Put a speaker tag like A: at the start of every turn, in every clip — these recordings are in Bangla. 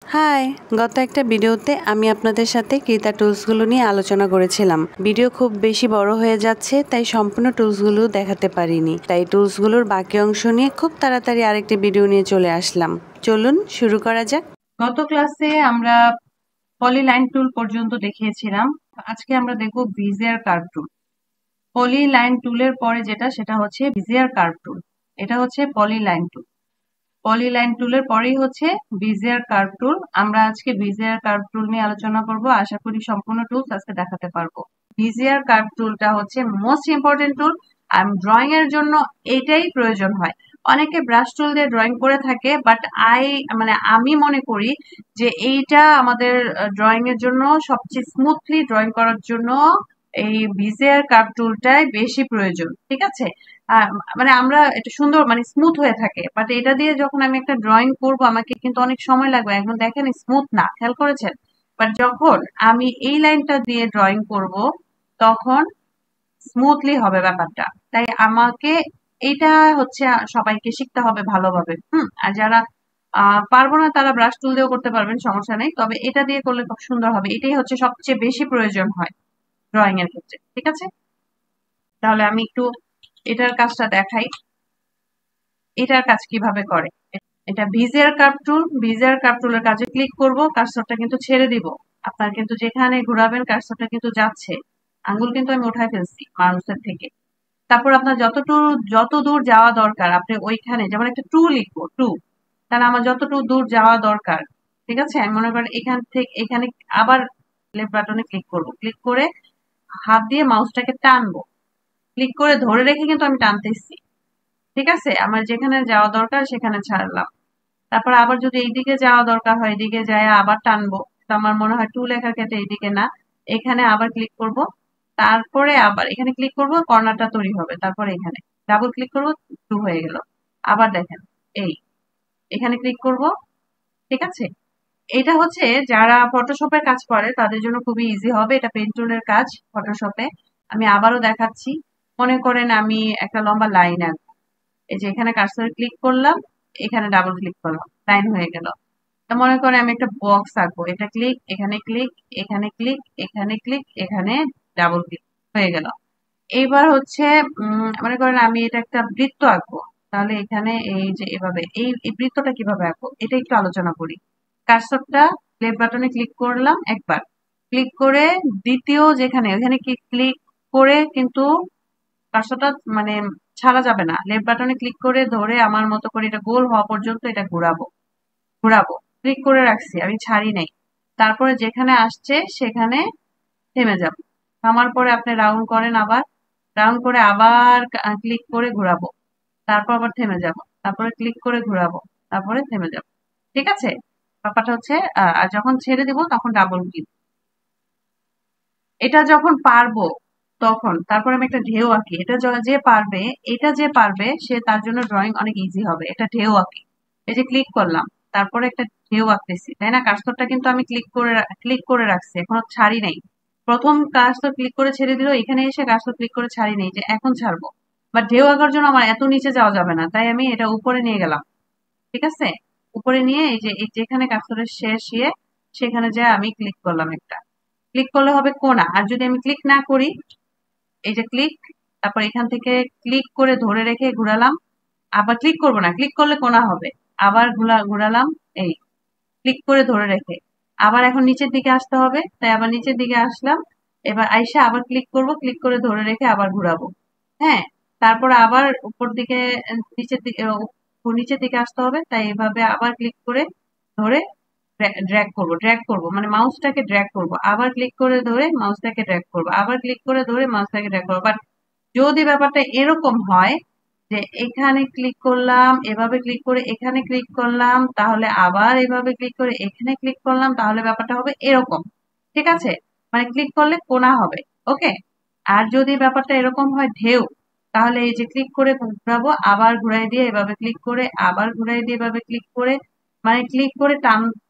A: হাই, গত একটা ভিডিওতে আমি আপনাদের সাথে ক্রিতা টুলসগুলো নিয়ে আলোচনা করেছিলাম। ভিডিও খুব বেশি বড় হয়ে যাচ্ছে, তাই সম্পূর্ণ টুলসগুলো দেখাতে পারিনি। তাই টুলসগুলোর বাকি অংশ নিয়ে খুব তাড়াতাড়ি আরেকটি ভিডিও নিয়ে চলে আসলাম। চলুন শুরু করা যাক। গত ক্লাসে আমরা পলিলাইন টুল পর্যন্ত দেখিয়েছিলাম। আজকে আমরা দেখব বেজিয়ার কার্ভ টুল। পলিলাইন টুলের পরে যেটা সেটা হচ্ছে বেজিয়ার কার্ভ টুল। এটা হচ্ছে পলিলাইন টুল। পলিলাইন টুলের পরেই হচ্ছে বেজিয়ার কার্ভ টুল। আমরা আজকে বেজিয়ার কার্ভ টুল নিয়ে আলোচনা করব। আশা করি সম্পূর্ণ টুলস আজকে দেখাতে পারবো। বেজিয়ার কার্ভ টুলটা হচ্ছে মোস্ট ইম্পর্টেন্ট টুল। আর ড্রয়িং এর জন্য এটাই প্রয়োজন হয়। অনেকে ব্রাশ টুল দিয়ে ড্রয়িং করে থাকে, বাট আমি মনে করি যে এইটা আমাদের ড্রয়িং এর জন্য সবচেয়ে স্মুথলি ড্রয়িং করার জন্য এই বেজিয়ার কার্ভ টুলটাই বেশি প্রয়োজন। ঠিক আছে, আমরা এটা সুন্দর স্মুথ হয়ে থাকে, বাট এটা দিয়ে যখন আমি একটা ড্রয়িং করব আমাকে কিন্তু অনেক সময় লাগবে। এখন দেখেন স্মুথ না, খেয়াল করেছেন? বাট যখন আমি এই লাইনটা দিয়ে ড্রয়িং করব তখন স্মুথলি হবে ব্যাপারটা। তাই আমাকে এইটা হচ্ছে সবাইকে শিখতে হবে ভালোভাবে। আর যারা পারবো না তারা ব্রাশ টুল দিয়েও করতে পারবেন, সমস্যা নেই। তবে এটা দিয়ে করলে খুব সুন্দর হবে। এটাই হচ্ছে সবচেয়ে বেশি প্রয়োজন হয় ড্রয়িং এর ক্ষেত্রে। ঠিক আছে, তাহলে আমি একটু এটার কাজটা দেখাই। এটার কাজ কিভাবে করে। এটা বেজিয়ার কার্ভ টুল। বেজিয়ার কার্ভ টুলের কাজে ক্লিক করব, কার্সরটা কিন্তু ছেড়ে দিব। আপনার কিন্তু যেখানে ঘোরাবেন কার্সরটা কিন্তু যাচ্ছে। আঙ্গুল কিন্তু আমি উঠায় ফেলছি মাউসের থেকে। তারপর আপনার যত দূর যাওয়া দরকার আপনি ওইখানে, যেমন একটা টু লিখবো, টু, তাহলে আমার যতটুকু দূর যাওয়া দরকার, ঠিক আছে, আমি মনে করেন এখান থেকে এখানে আবার লেফট বাটনে ক্লিক করব। ক্লিক করে হাত দিয়ে মাউসটাকে টানবো। ক্লিক করে ধরে রেখে কিন্তু আমি টানতেছি। ঠিক আছে, আমার যেখানে যাওয়া দরকার সেখানে ছাড়লাম। তারপর আবার যদি এইদিকে যাওয়া দরকার হয় এদিকে যায় আবার টানবো। তো আমার মনে হয় টু লেখার ক্ষেত্রে এইদিকে না, এখানে আবার ক্লিক করব। তারপরে আবার এখানে ক্লিক করব, কর্নারটা তৈরি হবে। তারপরে এখানে ডাবল ক্লিক করব, টু হয়ে গেল। আবার দেখেন এই এখানে ক্লিক করব। ঠিক আছে, এটা হচ্ছে যারা ফটোশপের কাজ করে তাদের জন্য খুবই ইজি হবে। এটা পেন টুলের কাজ ফটোশপে। আমি আবারও দেখাচ্ছি। মনে করেন আমি একটা লম্বা লাইন আঁকবো। এই যে এখানে কার্সরে ক্লিক করলাম, এখানে ডাবল ক্লিক করলাম, লাইন হয়ে গেল। তো মনে করে আমি একটা বক্স আঁকবো। এটা ক্লিক, এখানে ক্লিক, এখানে ক্লিক, এখানে ক্লিক, এখানে ডাবল ক্লিক, হয়ে গেল। এইবার হচ্ছে মনে করেন আমি এটা একটা বৃত্ত আঁকবো। তাহলে এখানে এই যে এভাবে এই বৃত্তটা কিভাবে আঁকবো এটা একটু আলোচনা করি। কার্সরটা লেফট বাটনে ক্লিক করলাম একবার, ক্লিক করে দ্বিতীয় যেখানে ওখানে ক্লিক করে কিন্তু কার্সরটা ছাড়া যাবে না। লেফট বাটনে ক্লিক করে ধরে আমার মতো করে এটা গোল হওয়া পর্যন্ত এটা ঘোরাবো। ঘোরাবো, ক্লিক করে রাখছি, আমি ছাড়ি নাই। তারপরে যেখানে আসছে সেখানে থেমে যাব। থামার পরে আপনি রাউন্ড করেন, আবার রাউন্ড করে আবার ক্লিক করে ঘোরাবো। তারপর আবার থেমে যাব। তারপরে ক্লিক করে ঘোরাবো। তারপরে থেমে যাব। ঠিক আছে, ব্যাপারটা হচ্ছে আর যখন ছেড়ে দিব তখন ডাবল ক্লিক। এটা যখন পারবো তখন তারপর আমি একটা ঢেউ আঁকি। এটা যে পারবে, এটা যে পারবে সে তার জন্য ড্রয়িং অনেক ইজি হবে। এটা ঢেউ আঁকি। এই যে ক্লিক করলাম, তারপরে একটা ঢেউ আঁকতেছি, তাই না? কার্সরটা কিন্তু আমি ক্লিক করে রাখছি, এখনো ছাড়ি নাই। প্রথম কার্সর ক্লিক করে ছেড়ে দিল, এখানে এসে কার্সর ক্লিক করে ছাড়ি নাই, যে এখন ছাড়বো। বা ঢেউ আঁকার জন্য আমার এত নিচে যাওয়া যাবে না, তাই আমি এটা উপরে নিয়ে গেলাম। ঠিক আছে, উপরে নিয়ে এই যেখানে কার্সরের শেষ সেখানে যায় আমি ক্লিক করলাম একটা। ক্লিক করলে হবে কোনা। আর যদি আমি ক্লিক না করি, এই যে ক্লিক, তারপর এখান থেকে ক্লিক করে ধরে রেখে ঘোরালাম। আবার ক্লিক করব না, ক্লিক করলে কোনা হবে। আবার ঘোরালাম, এই ক্লিক করে ধরে রেখে। আবার এখন নিচের দিকে আসতে হবে, তাই আবার নিচের দিকে আসলাম। এবার আইসা আবার ক্লিক করব, ক্লিক করে ধরে রেখে আবার ঘোরাবো। হ্যাঁ, তারপর আবার উপর দিকে নিচের দিকে আসতে হবে, তাই এভাবে আবার ক্লিক করে ধরে ড্র্যাগ করব, মাউসটাকে ড্র্যাগ করব। আবার ক্লিক করে ধরে মাউসটাকে ড্র্যাগ করব, আবার ক্লিক করে ধরে মাউসটাকে ড্র্যাগ করব। বাট যদি ব্যাপারটা এরকম হয় যে এখানে ক্লিক করলাম, এভাবে ক্লিক করে এখানে ক্লিক করলাম, তাহলে আবার এভাবে ক্লিক করে এখানে ক্লিক করলাম, তাহলে ব্যাপারটা হবে এরকম। ঠিক আছে, ক্লিক করলে কোনা হবে। ওকে। আর যদি ব্যাপারটা এরকম হয় ঢেউ, তাহলে এই যে ক্লিক করে ঘুরাবো, আবার ঘুরাই দিয়ে এভাবে ক্লিক করে, আবার ঘুরাই দিয়ে এভাবে ক্লিক করে, ক্লিক করে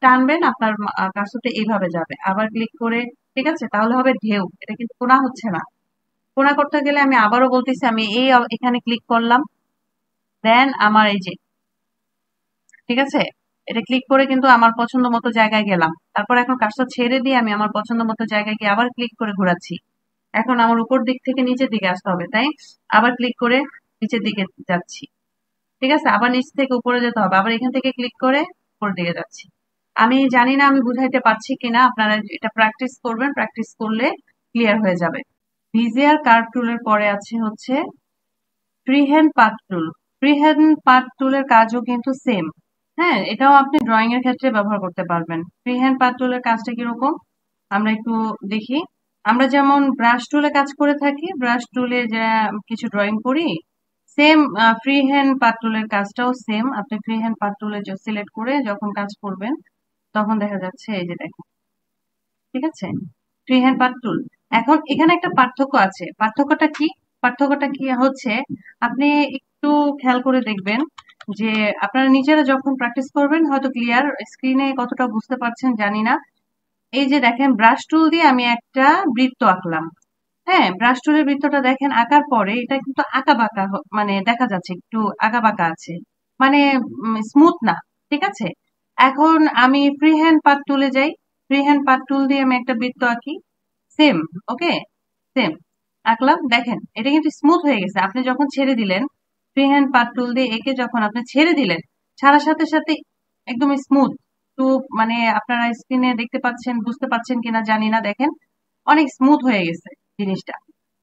A: টানবেন, আপনার কার্সরটা এইভাবে যাবে। আবার ক্লিক করে, ঠিক আছে, তাহলে হবে ঢেউ। এটা কিন্তু কোনা হচ্ছে না। কোনা করতে গেলে আমি আবারও বলতেছি, আমি এখানে ক্লিক করলাম, দেন আমার এই যে, ঠিক আছে, এটা ক্লিক করে কিন্তু আমার পছন্দ মতো জায়গায় গেলাম। তারপর এখন কাজটা ছেড়ে দিয়ে আমি আমার পছন্দ মতো জায়গায় গিয়ে আবার ক্লিক করে ঘোরাচ্ছি। এখন আমার উপর দিক থেকে নিচের দিকে আসতে হবে, তাই আবার ক্লিক করে নিচের দিকে যাচ্ছি। ঠিক আছে, আবার নিচ থেকে উপরে যেতে হবে, আবার এখান থেকে ক্লিক করে উপরের দিকে যাচ্ছি। আমি জানি না আমি বুঝাইতে পারছি কিনা, আপনারা এটা প্র্যাকটিস করবেন, প্র্যাকটিস করলে ক্লিয়ার হয়ে যাবে। ভিজিয়ার কার্ভ টুলের পরে আছে হচ্ছে ফ্রি হ্যান্ড পাথ টুল। ফ্রি হ্যান্ড পাথ টুলের কাজও কিন্তু সেম। হ্যাঁ, এটাও আপনি ড্রয়িং এর ক্ষেত্রে ব্যবহার করতে পারবেন। ফ্রি হ্যান্ড পাথ টুলের কাজটা কিরকম আমরা একটু দেখি। আমরা যেমন ব্রাশ টুলে কাজ করে থাকি, ব্রাশ টুলে যে কিছু ড্রয়িং করি, সেম ফ্রি হ্যান্ড পাথ টুলের কাজটাও সেম। আপনি ফ্রি হ্যান্ড পাথ টুলে সিলেক্ট করে যখন কাজ করবেন তখন দেখা যাচ্ছে এই যে দেখেন, ঠিক আছে, ফ্রি হ্যান্ড পাথ টুল। এখন এখানে একটা পার্থক্য আছে। পার্থক্যটা কি? পার্থক্যটা কি হচ্ছে, আপনি একটু খেয়াল করে দেখবেন যে আপনারা নিজেরা যখন প্র্যাকটিস করবেন হয়তো ক্লিয়ার স্ক্রিনে কতটা বুঝতে পারছেন জানি না। এই যে দেখেন ব্রাশ টুল দিয়ে আমি একটা বৃত্ত আঁকলাম। হ্যাঁ, ব্রাশ টুলের বৃত্তটা দেখেন আঁকার পরে এটা কিন্তু আঁকা বাঁকা মানে দেখা যাচ্ছে একটু আঁকা বাঁকা আছে, মানে স্মুথ না। ঠিক আছে, এখন আমি ফ্রি হ্যান্ড পাথ টুলে যাই। ফ্রি হ্যান্ড পাথ টুল দিয়ে আমি একটা বৃত্ত আঁকি, সেম। ওকে, সেম আঁকলাম, দেখেন এটা কিন্তু স্মুথ হয়ে গেছে। আপনি যখন ছেড়ে দিলেন, ফ্রি হ্যান্ড পাথ টুল দিয়ে এঁকে যখন আপনি ছেড়ে দিলেন, ছাড়ার সাথে সাথে একদম স্মুথ। তো মানে আপনারা স্ক্রিনে দেখতে পাচ্ছেন, বুঝতে পাচ্ছেন কিনা জানি না, দেখেন অনেক স্মুথ হয়ে গেছে জিনিসটা।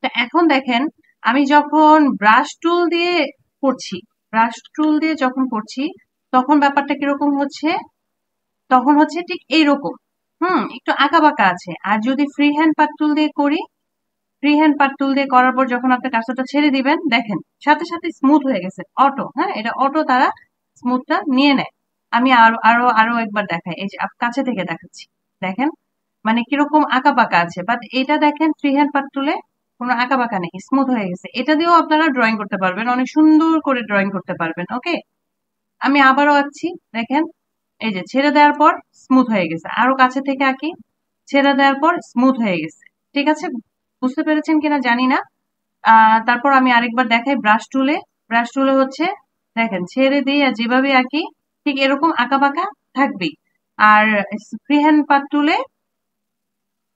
A: তো এখন দেখেন আমি যখন ব্রাশ টুল দিয়ে করছি, ব্রাশ টুল দিয়ে যখন করছি তখন ব্যাপারটা কিরকম হচ্ছে, তখন হচ্ছে ঠিক এইরকম, একটু আঁকা বাঁকা আছে। আর যদি ফ্রি হ্যান্ড পাথ টুল দিয়ে করি, ফ্রি হ্যান্ড পাথ টুল দিয়ে করার পর যখন আপনি কাজটা ছেড়ে দিবেন, দেখেন সাথে সাথে স্মুথ হয়ে গেছে, অটো। হ্যাঁ, এটা অটো তারা স্মুথটা নিয়ে নেয়। আমি আরো আরো আরো একবার দেখাই, এই যে কাছে থেকে দেখাচ্ছি, দেখেন মানে কিরকম আঁকা বাঁকা আছে, বাট এটা দেখেন ফ্রি হ্যান্ড পাথ টুলে কোনো আঁকা বাঁকা নেই, স্মুথ হয়ে গেছে। এটা দিয়েও আপনারা ড্রয়িং করতে পারবেন, অনেক সুন্দর করে ড্রয়িং করতে পারবেন। ওকে, আমি আবারও আঁকছি, দেখেন এই যে ছেড়ে দেওয়ার পর স্মুথ হয়ে গেছে। আরো কাছে থেকে আঁকি, ছেড়ে দেওয়ার পর স্মুথ হয়ে গেছে। ঠিক আছে, বুঝতে পেরেছেন কিনা জানি না। তারপর আমি আরেকবার দেখাই ব্রাশ টুলে। ব্রাশ টুলে হচ্ছে দেখেন ছেড়ে দিয়ে যেভাবে আঁকি ঠিক এরকম আঁকা বাঁকা থাকবেই। আর ফ্রি হ্যান্ড পাথ টুলে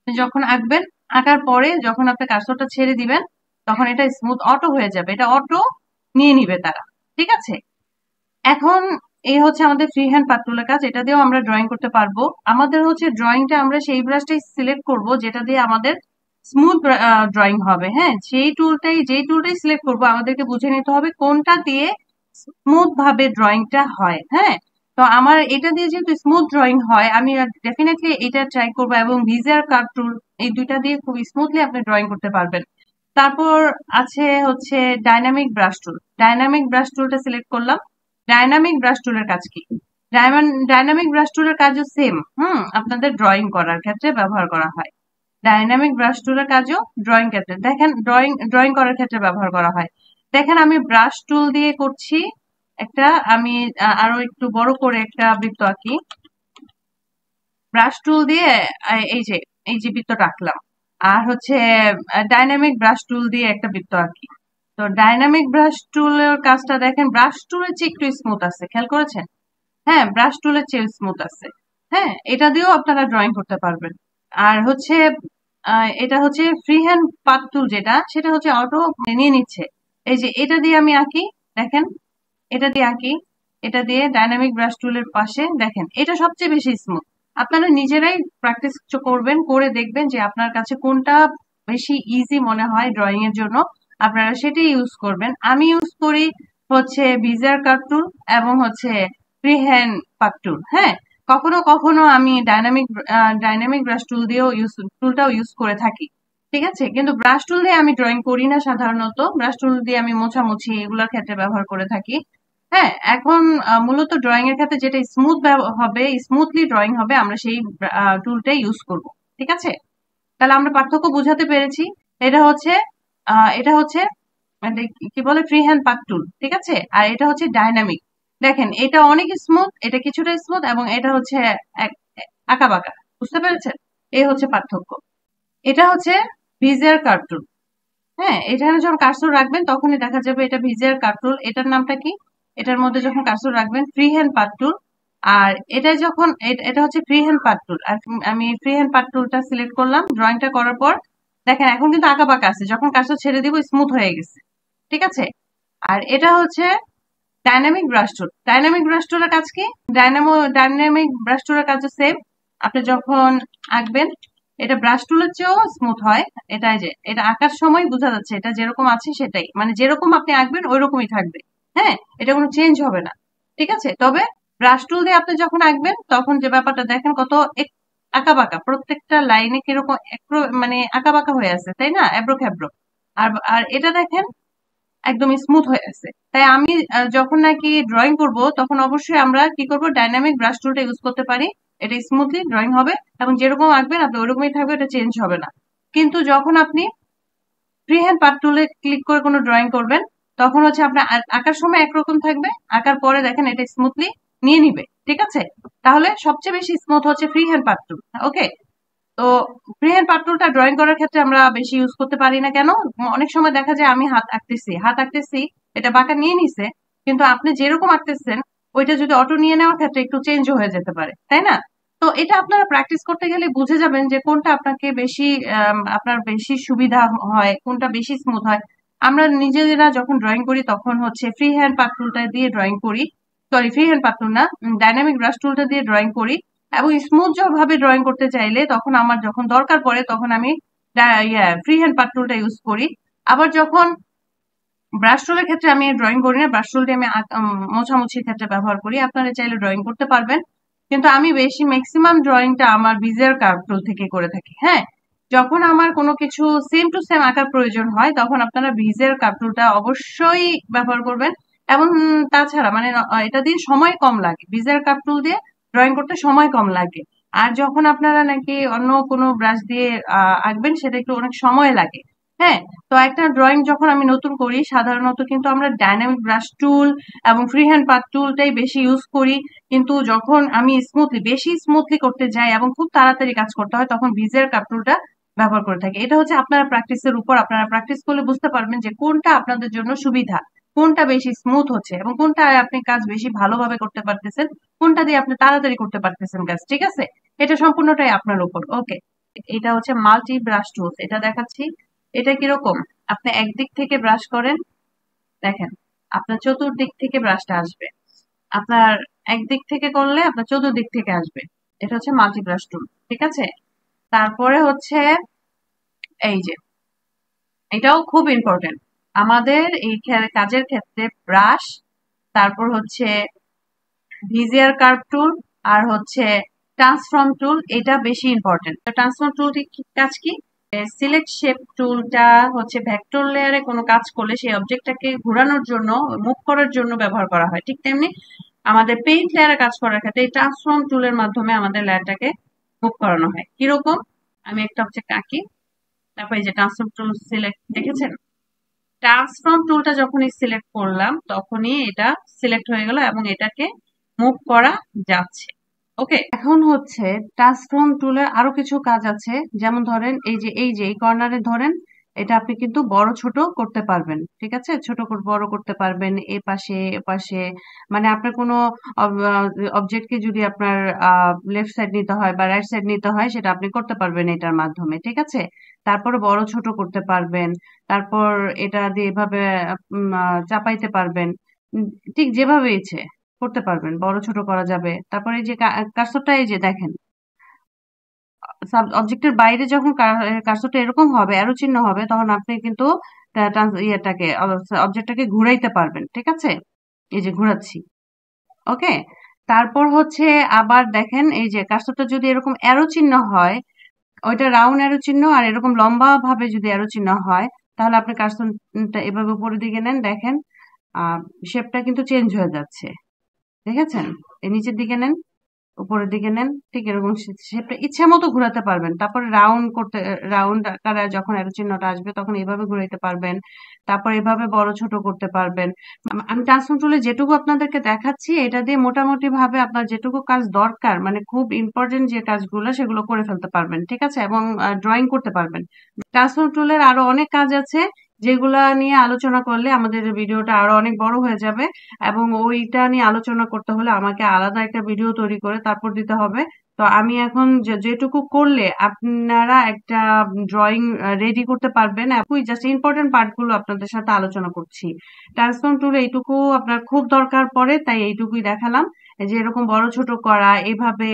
A: যখন আঁকবেন, আঁকার পরে যখন আপনি কার্সরটা ছেড়ে দিবেন তখন এটা স্মুথ অটো হয়ে যাবে, এটা অটো নিয়ে নিবে তারা। ঠিক আছে, এখন এই হচ্ছে আমাদের ফ্রি হ্যান্ড পাথ টুলের কাজ। এটা দিয়েও আমরা ড্রয়িং করতে পারবো। আমাদের হচ্ছে ড্রয়িংটা আমরা সেই ব্রাশটাই সিলেক্ট করব যেটা দিয়ে আমাদের স্মুথ ড্রয়িং হবে। হ্যাঁ, যেই টুলটাই সিলেক্ট করব আমাদেরকে বুঝে নিতে হবে কোনটা দিয়ে স্মুথ ভাবে ড্রয়িংটা হয়। হ্যাঁ, তো আমার এটা দিয়ে যেহেতু স্মুথ ড্রয়িং হয়, আমি ডেফিনেটলি এটা ট্রাই করবো। এবং ভিজিয়ার কার্ভ টুল, এই দুইটা দিয়ে খুব স্মুথলি আপনি ড্রয়িং করতে পারবেন। তারপর আছে হচ্ছে ডাইনামিক ব্রাশ টুল। ডাইনামিক ব্রাশ টুলটা সিলেক্ট করলাম। ডাইনামিক ব্রাশ টুলের কাজ কি? ডাইনামিক ব্রাশ টুলের কাজও সেম। আপনাদের ড্রয়িং করার ক্ষেত্রে ব্যবহার করা হয়। ডাইনামিক ব্রাশ টুলের কাজও ড্রয়িং ক্ষেত্রে, দেখেন ড্রয়িং করার ক্ষেত্রে ব্যবহার করা হয়। দেখেন আমি ব্রাশ টুল দিয়ে করছি একটা, আমি আরো একটু বড় করে একটা বৃত্ত আঁকি। ব্রাশ টুল দিয়ে এই যে বৃত্তটা আঁকলাম। আর হচ্ছে ডাইনামিক ব্রাশ টুল দিয়ে একটা বৃত্ত আঁকি। তো ডাইনামিক ব্রাশ টুলের কাজটা দেখেন ব্রাশ টুলের চেয়ে একটু স্মুথ আছে, খেয়াল করেছেন? হ্যাঁ, ব্রাশ টুলের চেয়ে স্মুথ আছে। হ্যাঁ, এটা দিয়েও আপনারা ড্রয়িং করতে পারবেন। আর হচ্ছে এটা হচ্ছে ফ্রি হ্যান্ড পাথ টুল, যেটা সেটা হচ্ছে অটো নিয়ে নিচ্ছে। এই যে এটা দিয়ে আমি আঁকি, দেখেন এটা দিয়ে আঁকি, এটা দিয়ে ডাইনামিক ব্রাশ টুলের পাশে দেখেন এটা সবচেয়ে বেশি স্মুথ। আপনারা নিজেরাই প্র্যাকটিস করবেন, করে দেখবেন যে আপনার কাছে কোনটা বেশি ইজি মনে হয় ড্রয়িং এর জন্য, আপনারা সেটাই ইউজ করবেন। আমি ইউজ করি হচ্ছে ভিজিয়ার কার্ভ টুল এবং হচ্ছে ফ্রি হ্যান্ড পাথ টুল। হ্যাঁ, কখনো কখনো আমি ডাইনামিক ব্রাশ টুল দিয়েও টুলটাও ইউজ করে থাকি। ঠিক আছে, কিন্তু ব্রাশ টুল দিয়ে আমি ড্রয়িং করি না সাধারণত। ব্রাশ টুল দিয়ে আমি মোছামুছি এগুলোর ক্ষেত্রে ব্যবহার করে থাকি। হ্যাঁ, এখন মূলত ড্রয়িং এর ক্ষেত্রে যেটা স্মুথ হবে, স্মুথলি ড্রয়িং হবে, আমরা সেই টুলটাই ইউজ করব। ঠিক আছে, তাহলে আমরা পার্থক্য বোঝাতে পেরেছি। এটা হচ্ছে মানে কি বলে ফ্রি হ্যান্ড পাথ টুল। ঠিক আছে, আর এটা হচ্ছে ডাইনামিক। দেখেন এটা অনেক স্মুথ, এটা কিছুটা স্মুথ, এবং এটা হচ্ছে আঁকা বাঁকা। বুঝতে পেরেছেন? এই হচ্ছে পার্থক্য। এটা হচ্ছে ভিজিয়ার কার্ভ টুল। হ্যাঁ, এখানে যখন কার্সর রাখবেন তখনই দেখা যাবে এটা ভিজিয়ার কার্ভ টুল। এটার নামটা কি? এটার মধ্যে যখন কার্সর রাখবেন ফ্রি হ্যান্ড পাথ টুল, আর এটা যখন এটা হচ্ছে ফ্রি হ্যান্ড পার্ট টুল। আর আমি ফ্রি হ্যান্ড পার্ট টুলটা সিলেক্ট করলাম, ড্রয়িংটা করার পর দেখেন এখন কিন্তু আঁকা বাঁকা আছে, যখন কাজটা ছেড়ে দিব স্মুথ হয়ে গেছে। ঠিক আছে। আর এটা হচ্ছে ডাইনামিক ব্রাশ টুল। ডাইনামিক ব্রাশ টুলের কাজ কি? ডাইনামিক ব্রাশ টুলের কাজ সেম। আপনি যখন আঁকবেন এটা ব্রাশ টুলের চেয়েও স্মুথ হয়। এটাই যে এটা আঁকার সময় বোঝা যাচ্ছে এটা যেরকম আছে সেটাই, মানে যেরকম আপনি আঁকবেন ওই রকমই থাকবে। হ্যাঁ, এটা কোনো চেঞ্জ হবে না। ঠিক আছে। তবে ব্রাশ টুল দিয়ে আপনি যখন আঁকবেন তখন যে ব্যাপারটা দেখেন কত আঁকা বাঁকা, প্রত্যেকটা লাইনে কিরকম মানে আঁকা বাঁকা হয়ে আছে, তাই না? এবড়ো খেবড়ো। আর আর এটা দেখেন একদম স্মুথ হয়ে আছে। তাই আমি যখন নাকি ড্রয়িং করব তখন অবশ্যই আমরা কি করব, ডাইনামিক ব্রাশ টুলটা ইউজ করতে পারি। এটা স্মুথলি ড্রয়িং হবে এবং যেরকম আঁকবেন আপনি ওরকমই থাকবে, এটা চেঞ্জ হবে না। কিন্তু যখন আপনি ফ্রি হ্যান্ড পার্ট টুলে ক্লিক করে কোনো ড্রয়িং করবেন তখন হচ্ছে আপনার আঁকার সময় একরকম থাকবে, আঁকার পরে দেখেন এটা স্মুথলি নিয়ে নিবে। ঠিক আছে। তাহলে সবচেয়ে বেশি স্মুথ হচ্ছে ফ্রি হ্যান্ড পার্ট টুল। ওকে। তো ফ্রি হ্যান্ড পার্ট টুলটা ড্রয়িং করার ক্ষেত্রে আমরা বেশি ইউজ করতে পারি না কেন? অনেক সময় দেখা যায় আমি হাত আঁকতেছি এটা বাঁকা নিয়ে নিছে, কিন্তু আপনি যেরকম আঁকতেছেন ওইটা যদি অটো নিয়ে নেওয়ার ক্ষেত্রে একটু চেঞ্জ হয়ে যেতে পারে, তাই না? তো এটা আপনারা প্র্যাকটিস করতে গেলে বুঝে যাবেন যে কোনটা আপনাকে বেশি আপনার বেশি সুবিধা হয়, কোনটা বেশি স্মুথ হয়। আমরা নিজেরা যখন ড্রয়িং করি তখন হচ্ছে ফ্রি হ্যান্ড পার্ট টুলটা দিয়ে ড্রয়িং করি। সরি, ফ্রি হ্যান্ড পার্ট টুল না, ডাইনামিক ব্রাশ টুলটা দিয়ে ড্রয়িং করি। এবং স্মুথ ভাবে ড্রয়িং করতে চাইলে তখন আমার যখন দরকার পড়ে তখন আমি ফ্রি হ্যান্ড পার্ট টুলটা ইউজ করি। আবার যখন ব্রাশ টুলের ক্ষেত্রে আমি ড্রয়িং করি না, ব্রাশ টুল দিয়ে আমি মোছামুছির ক্ষেত্রে ব্যবহার করি। আপনারা চাইলে ড্রয়িং করতে পারবেন, কিন্তু আমি বেশি ম্যাক্সিমাম ড্রয়িংটা আমার বিজের কার্ভ টুল থেকে করে থাকি। হ্যাঁ, যখন আমার কোনো কিছু সেম টু সেম আঁকার প্রয়োজন হয় তখন আপনারা ভিজের কার্ভ টুলটা অবশ্যই ব্যবহার করবেন। এবং তাছাড়া মানে এটা দিয়ে সময় কম লাগে, ভিজের কার্ভ টুল দিয়ে ড্রয়িং করতে সময় কম লাগে। আর যখন আপনারা নাকি অন্য কোনো ব্রাশ দিয়ে আঁকবেন সেটা একটু অনেক সময় লাগে। হ্যাঁ। তো একটা ড্রয়িং যখন আমি নতুন করি সাধারণত কিন্তু আমরা ডাইনামিক ব্রাশ টুল এবং ফ্রি হ্যান্ড পাথ টুলটাই বেশি ইউজ করি। কিন্তু যখন আমি বেশি স্মুথলি করতে যাই এবং খুব তাড়াতাড়ি কাজ করতে হয় তখন ভিজের কাপ টুলটা ব্যবহার করে থাকি। এটা হচ্ছে আপনারা প্র্যাকটিসের উপর, আপনারা প্র্যাকটিস করলে বুঝতে পারবেন যে কোনটা আপনাদের জন্য সুবিধা, কোনটা বেশি স্মুথ হচ্ছে এবং কোনটা আপনি কাজ বেশি ভালোভাবে করতে পারতেছেন, কোনটা দিয়ে আপনি তাড়াতাড়ি করতে পারতেছেন কাজ। ঠিক আছে। এটা সম্পূর্ণটাই আপনার উপর। ওকে। এটা হচ্ছে মাল্টি ব্রাশ টুলস, এটা দেখাচ্ছি। এটা কিরকম, আপনি একদিক থেকে ব্রাশ করেন, দেখেন আপনার চতুর্দিক থেকে ব্রাশটা আসবে। আপনার একদিক থেকে করলে আপনার চতুর্দিক থেকে আসবে। এটা হচ্ছে মাল্টি ব্রাশ টুল। ঠিক আছে। তারপরে হচ্ছে এই যে এটাও খুব ইম্পর্টেন্ট আমাদের এই কাজের ক্ষেত্রে, ব্রাশ, তারপর হচ্ছে ভিজিয়ার কার্ভ টুল, আর হচ্ছে ট্রান্সফর্ম টুল। এটা বেশি ইম্পর্টেন্ট। ট্রান্সফর্ম টুলটি কাজ কি? সিলেক্ট শেপ টুলটা হচ্ছে ভেক্টর লেয়ারে কোনো কাজ করলে সেই অবজেক্টটাকে ঘোরানোর জন্য, মুভ করার জন্য ব্যবহার করা হয়। ঠিক তেমনি আমাদের পেইন্ট লেয়ারে কাজ করার ক্ষেত্রে এই ট্রান্সফর্ম টুলের মাধ্যমে আমাদের লেয়ারটাকে মুভ করানো হয়। কিরকম, আমি একটা অবজেক্ট আঁকি, তারপর এই যে ট্রান্সফর্ম টুল সিলেক্ট, দেখেছেন? ট্রান্সফর্ম টুলটা যখনই সিলেক্ট করলাম তখনই এটা সিলেক্ট হয়ে গেল এবং এটাকে মুভ করা যাচ্ছে। ওকে। এখন হচ্ছে ট্রান্সফর্ম টুলের আরো কিছু কাজ আছে, যেমন ধরেন এই কর্নারে ধরেন, এটা আপনি কিন্তু বড় ছোট করতে পারবেন। ঠিক আছে। ছোট বড় করতে পারবেন, এ পাশে এ পাশে, মানে আপনার কোনো অবজেক্টকে যদি আপনার লেফট সাইড নিতে হয় বা রাইট সাইড নিতে হয় সেটা আপনি করতে পারবেন এটার মাধ্যমে। ঠিক আছে। তারপরে বড় ছোট করতে পারবেন, তারপর এটা দিয়ে এভাবে চাপাইতে পারবেন। উম, ঠিক যেভাবে ইচ্ছে করতে পারবেন, বড় ছোট করা যাবে। তারপরে এই যে কার্সরটা, এই যে দেখেন অবজেক্টের বাইরে যখন কার্সরটা এরকম হবে, অ্যারো চিহ্ন হবে, তখন আপনি কিন্তু ইয়েটাকে অবজেক্টটাকে ঘুরাইতে পারবেন। ঠিক আছে। এই যে ঘুরাচ্ছি। ওকে। তারপর হচ্ছে আবার দেখেন এই যে কার্সরটা যদি এরকম অ্যারো চিহ্ন হয়, ওইটা রাউন্ড অ্যারো চিহ্ন, আর এরকম লম্বা ভাবে যদি অ্যারো চিহ্ন হয় তাহলে আপনি কার্সরটা এভাবে উপরের দিকে নেন, দেখেন শেপটা কিন্তু চেঞ্জ হয়ে যাচ্ছে। দেখেছেন? এই নিচের দিকে নেন, উপরের দিকে নেন, ঠিক এরকম শেপটা ইচ্ছা মতো ঘোরাতে পারবেন। তারপরে রাউন্ড আকারে যখন এর চিহ্নটা আসবে তখন এইভাবে ঘুরাইতে পারবেন। তারপর এভাবে বড় ছোট করতে পারবেন। আমি ট্রান্সফর্ম টুলে যেটুকু আপনাদেরকে দেখাচ্ছি এটা দিয়ে মোটামুটি ভাবে আপনার যেটুকু কাজ দরকার, মানে খুব ইম্পর্টেন্ট যে কাজগুলো সেগুলো করে ফেলতে পারবেন। ঠিক আছে। এবং ড্রয়িং করতে পারবেন। ট্রান্সফর্ম টুলের আরো অনেক কাজ আছে যেগুলা নিয়ে আলোচনা করলে আমাদের ভিডিওটা আরো অনেক বড় হয়ে যাবে, এবং ওইটা নিয়ে আলোচনা করতে হলে আমাকে আলাদা একটা ভিডিও তৈরি করে তারপর দিতে হবে। তো আমি এখন যেটুকু করলে আপনারা একটা ড্রয়িং রেডি করতে পারবেন, জাস্ট ইম্পর্টেন্ট পার্ট গুলো আপনাদের সাথে আলোচনা করছি। ট্রান্সফর্ম টুল এইটুকু আপনার খুব দরকার পড়ে, তাই এইটুকুই দেখালাম। এই যে এরকম বড় ছোট করা, এইভাবে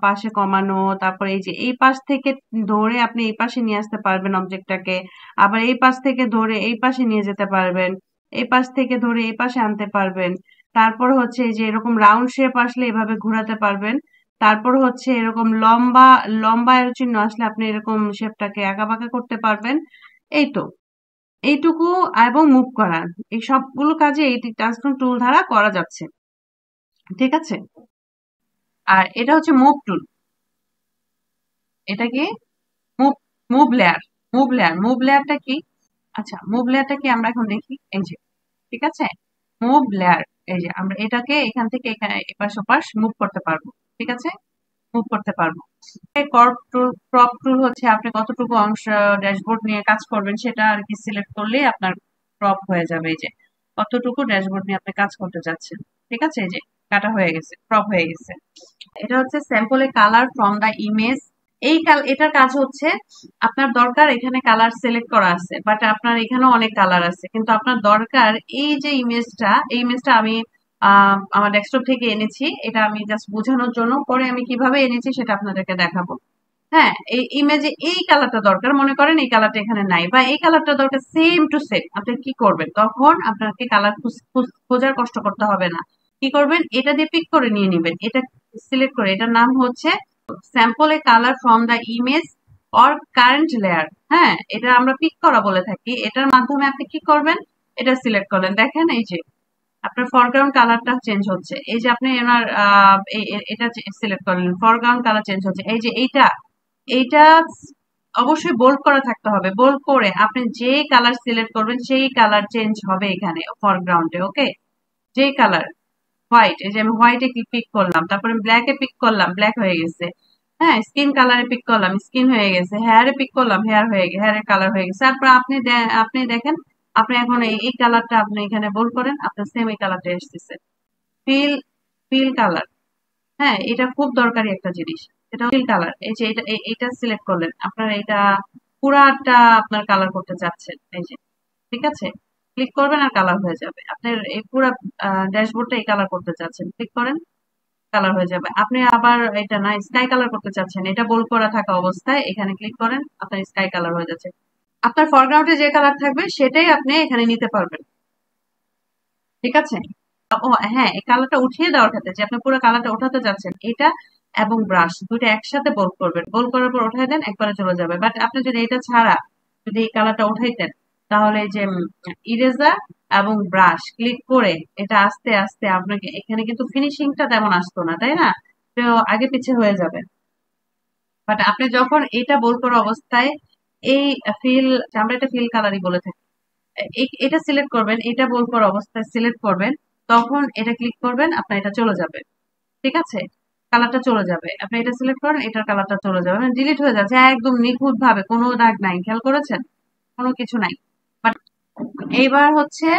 A: পাশে কমানো, তারপরে এই যে এই পাশ থেকে ধরে আপনি এই পাশে নিয়ে আসতে পারবেন অবজেক্টটাকে, আবার এই পাশ থেকে ধরে এই পাশে নিয়ে যেতে পারবেন, এই পাশ থেকে ধরে এই পাশে আনতে পারবেন। তারপর হচ্ছে এই যে এরকম রাউন্ড শেপ আসলে এভাবে ঘোরাতে পারবেন। তারপর হচ্ছে এরকম লম্বা লম্বা এর চিহ্ন আসলে আপনি এরকম শেপটাকে আঁকাবাঁকা করতে পারবেন। এই তো, এইটুকু। এবং মুভ করা, এই সবগুলো কাজে এই ট্রান্সফর্ম টুল দ্বারা করা যাচ্ছে। ঠিক আছে? আর এটা হচ্ছে মুভ টুল। এটা কি? Move move layer. মুভ লেয়ারটা কি? আচ্ছা, মুভ লেয়ারটা কি আমরা এখন দেখি। এই যে, ঠিক আছে, মুভ লেয়ার। এই যে আমরা এটাকে এখান থেকে এখানে এপাশ ওপাশ মুভ করতে পারবো। ঠিক আছে, মুভ করতে পারবো। ক্রপ টুল হচ্ছে আপনি কতটুকু অংশ ড্যাশবোর্ড নিয়ে কাজ করবেন সেটা আর কি সিলেক্ট করলে আপনার ক্রপ হয়ে যাবে। এই যে কতটুকু ড্যাশবোর্ড নিয়ে আপনি কাজ করতে যাচ্ছেন। ঠিক আছে, এই যে কাটা হয়ে গেছে, ক্রপ হয়ে গেছে। এটা হচ্ছে স্যাম্পলে কালার ফ্রম দা ইমেজ। এটার কাজ হচ্ছে আপনার দরকার এখানে কালার সিলেক্ট করা আছে, বাট আপনার এখানেও অনেক কালার আছে, কিন্তু আপনার দরকার এই যে ইমেজটা আমি আমার ডেস্কটপ থেকে এনেছি। এটা আমি জাস্ট বোঝানোর জন্য, পরে আমি কিভাবে এনেছি সেটা আপনাদেরকে দেখাবো। হ্যাঁ, এই ইমেজে এই কালারটা দরকার, মনে করেন এই কালারটা এখানে নাই, বা এই কালারটা দরকার সেম টু সেম, আপনি কি করবেন? তখন আপনাকে কালার খোঁজার কষ্ট করতে হবে না। কি করবেন? এটা দিয়ে পিক করে নিয়ে নিবেন, এটা সিলেক্ট করে, এটার নাম হচ্ছে sample a colour from the image or current layer. হ্যাঁ, এটা আমরা পিক করা বলে থাকি। এটার মাধ্যমে আপনি কি করবেন? এটা সিলেক্ট করলেন, দেখেন এই যে আপনার ফরগ্রাউন্ড কালারটা চেঞ্জ হচ্ছে। এই যে আপনি এনার এটা সিলেক্ট করলেন, ফরগ্রাউন্ড কালার চেঞ্জ হচ্ছে। এই যে এইটা এইটা অবশ্যই বোল্ড করা থাকতে হবে। বোল্ড করে আপনি যে কালার সিলেক্ট করবেন সেই কালার চেঞ্জ হবে এখানে ফরগ্রাউন্ডে। ওকে, যে কালার হোয়াইট, এই যে আমি হোয়াইটে পিক করলাম, তারপরে ব্ল্যাকে পিক করলাম, ব্ল্যাক হয়ে গেছে। হ্যাঁ, স্কিন কালারে পিক করলাম, স্কিন হয়ে গেছে। হেয়ারে পিক করলাম, হেয়ার হয়ে গেছে, হেয়ারের কালার হয়ে গেছে। তারপর আপনি দেখেন, আপনি এখন এই কালারটা আপনি এখানে বোল্ড করেন, আপনার সেম এই কালারটা এসতেছে। Feel fill colour. হ্যাঁ, এটা খুব দরকারি একটা জিনিস। এটা ফিল কালার। এই যে এটা সিলেক্ট করলেন, আপনার এটা পুরাটা আপনার কালার করতে চাচ্ছেন। এই যে, ঠিক আছে, ক্লিক করবেন আর কালার হয়ে যাবে। আপনার এই পুরা ড্যাশবোর্ডটা এই কালার করতে চাচ্ছেন, ক্লিক করেন, কালার হয়ে যাবে। আপনি আবার এটা না স্কাই কালার করতে চাচ্ছেন, এটা বোল্ড করা থাকা অবস্থায় এখানে ক্লিক করেন, আপনার স্কাই কালার হয়ে যাচ্ছে। আপনার ফরগ্রাউন্ডে যে কালার থাকবে সেটাই আপনি এখানে নিতে পারবেন। ঠিক আছে? ও হ্যাঁ, এই কালারটা উঠিয়ে দেওয়ার ক্ষেত্রে যে আপনি পুরো কালারটা উঠাতে যাচ্ছেন, এটা এবং ব্রাশ দুইটা একসাথে বোল্ড করবেন। বোল্ড করার পর উঠাই দেন, একবারে চলে যাবে। বাট আপনি যদি এটা ছাড়া যদি এই কালারটা উঠাইতেন, তাহলে এই যে ইরেজার এবং ব্রাশ ক্লিক করে এটা আস্তে আস্তে আপনাকে এখানে কিন্তু ফিনিশিংটা তেমন আসতো না, তাই না? তো আগে পিছে হয়ে যাবে। বাট আপনি যখন এটা বোল্ড করা অবস্থায় এই ফিল, আমরা এটা ফিল কালারই বলে থাকি, এটা সিলেক্ট করবেন, এটা বোল্ড করা অবস্থায় সিলেক্ট করবেন, তখন এটা ক্লিক করবেন, আপনার এটা চলে যাবে। ঠিক আছে, কালারটা চলে যাবে। আপনি এটা সিলেক্ট করেন, এটার কালারটা চলে যাবে, মানে ডিলিট হয়ে যাচ্ছে একদম নিখুঁত ভাবে, কোনো দাগ নাই। খেয়াল করেছেন? কোনো কিছু নাই। বাট এইবার হচ্ছে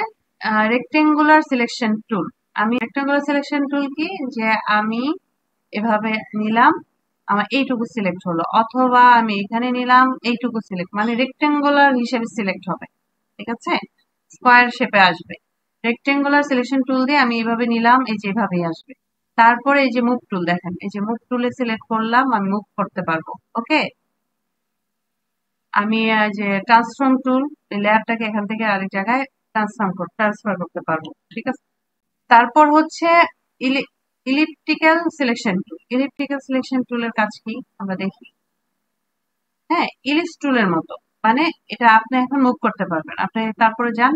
A: রেক্টেঙ্গুলার সিলেকশন টুল। আমি রেক্টেঙ্গুলার সিলেকশন টুল কি, যে আমি এভাবে নিলাম, আমার এইটুকু সিলেক্ট হলো, অথবা আমি এখানে নিলাম এইটুকু সিলেক্ট, মানে রেক্টেঙ্গুলার হিসেবে সিলেক্ট হবে। ঠিক আছে, স্কোয়ার শেপে আসবে। রেক্টেঙ্গুলার সিলেকশন টুল দিয়ে আমি এইভাবে নিলাম, এই যে এভাবেই আসবে। তারপরে এই যে মুভ টুল, দেখেন এই যে মুভ টুলে সিলেক্ট করলাম, আমি মুভ করতে পারবো। ওকে, আমি যে ট্রান্সফর্ম টুল, এই লেয়ারটাকে এখান থেকে আরেক জায়গায় ট্রান্সফার করতে পারবো। ঠিক আছে, তারপর হচ্ছে elliptical selection tool. Elliptical selection টুলের কাজ কি আমরা দেখি। হ্যাঁ, ইলিপস টুলের মতো, মানে এটা আপনি এখন মুভ করতে পারবেন। আপনি তারপরে যান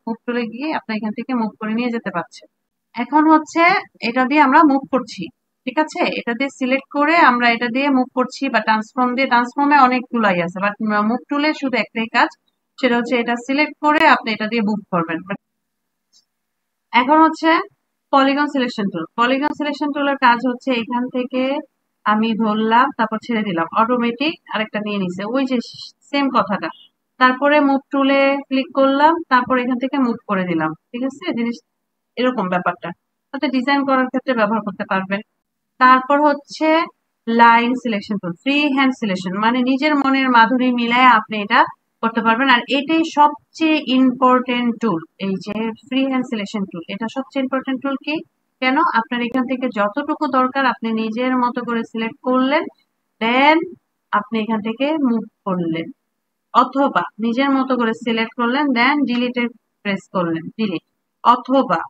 A: মুভ টুলে গিয়ে আপনি এখান থেকে মুভ করে নিয়ে যেতে পারছেন। এখন হচ্ছে এটা দিয়ে আমরা মুভ করছি। ঠিক আছে, এটা দিয়ে সিলেক্ট করে আমরা এটা দিয়ে মুভ করছি, বা ট্রান্সফর্মে অনেক টুলাই আছে, বাট মুভ টুলে শুধু একটাই কাজ, সেটা হচ্ছে এটা সিলেক্ট করে আপনি এটা দিয়ে মুভ করবেন। এখন হচ্ছে polygon selection tool. Polygon selection টুলের কাজ হচ্ছে এখান থেকে আমি ধরলাম, তারপর ছেড়ে দিলাম, অটোমেটিক আরেকটা নিয়ে নিছে, ওই যে সেম কথাটা। তারপরে মুভ টুলে ক্লিক করলাম, তারপর এখান থেকে মুভ করে দিলাম। ঠিক আছে, জিনিস এরকম ব্যাপারটা তাতে ডিজাইন করার ক্ষেত্রে ব্যবহার করতে পারবেন। তারপর হচ্ছে line selection tool, free hand selection, মানে নিজের মনের মাধুরী মিলায় আপনি এটা করতে পারবেন। আর এটাই সবচেয়ে ইম্পর্টেন্ট টুল, এই যে ফ্রি হ্যান্ড সিলেকশন টুল, এটা সবচেয়ে ইম্পর্টেন্ট টুল। কি কেন? আপনার এখান থেকে যতটুকু দরকার আপনি নিজের মতো করে সিলেক্ট করলেন, দেন আপনি এখান থেকে মুভ করলেন, অথবা নিজের মতো করে সিলেক্ট করলেন, দেন ডিলিটে প্রেস করলেন, ডিলিট, অথবা